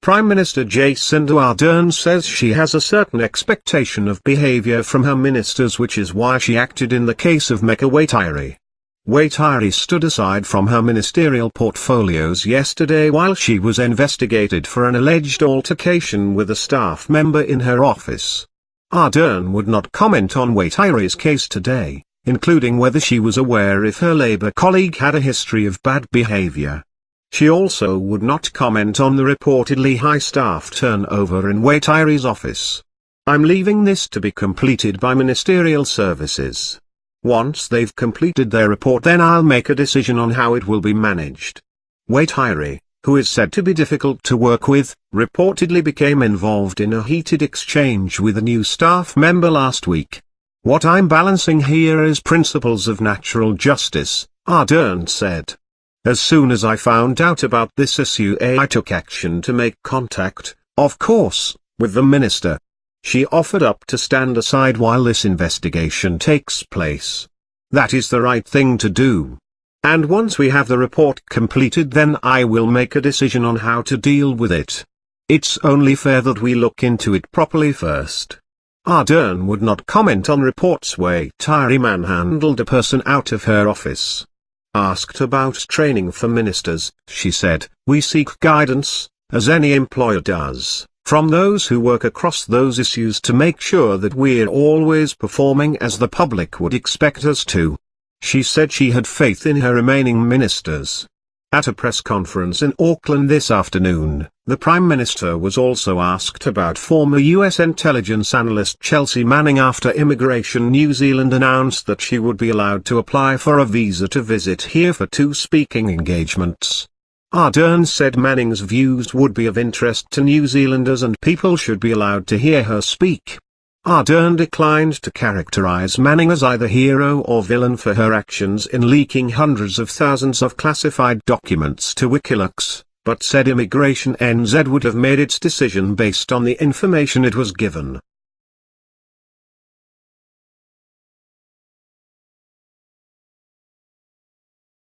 Prime Minister Jacinda Ardern says she has a certain expectation of behaviour from her ministers, which is why she acted in the case of Meka Whaitiri. Whaitiri stood aside from her ministerial portfolios yesterday while she was investigated for an alleged altercation with a staff member in her office. Ardern would not comment on Whaitiri's case today, including whether she was aware if her Labour colleague had a history of bad behaviour. She also would not comment on the reportedly high staff turnover in Whaitiri's office. "I'm leaving this to be completed by ministerial services. Once they've completed their report, then I'll make a decision on how it will be managed." Whaitiri, who is said to be difficult to work with, reportedly became involved in a heated exchange with a new staff member last week. "What I'm balancing here is principles of natural justice," Ardern said. "As soon as I found out about this issue, I took action to make contact, of course, with the minister. She offered up to stand aside while this investigation takes place. That is the right thing to do. And once we have the report completed, then I will make a decision on how to deal with it. It's only fair that we look into it properly first." Ardern would not comment on reports Whaitiri manhandled a person out of her office. Asked about training for ministers, she said, "We seek guidance, as any employer does, from those who work across those issues to make sure that we're always performing as the public would expect us to." She said she had faith in her remaining ministers. At a press conference in Auckland this afternoon, the Prime Minister was also asked about former US intelligence analyst Chelsea Manning after Immigration New Zealand announced that she would be allowed to apply for a visa to visit here for 2 speaking engagements. Ardern said Manning's views would be of interest to New Zealanders and people should be allowed to hear her speak. Ardern declined to characterize Manning as either hero or villain for her actions in leaking hundreds of thousands of classified documents to WikiLeaks, but said Immigration NZ would have made its decision based on the information it was given.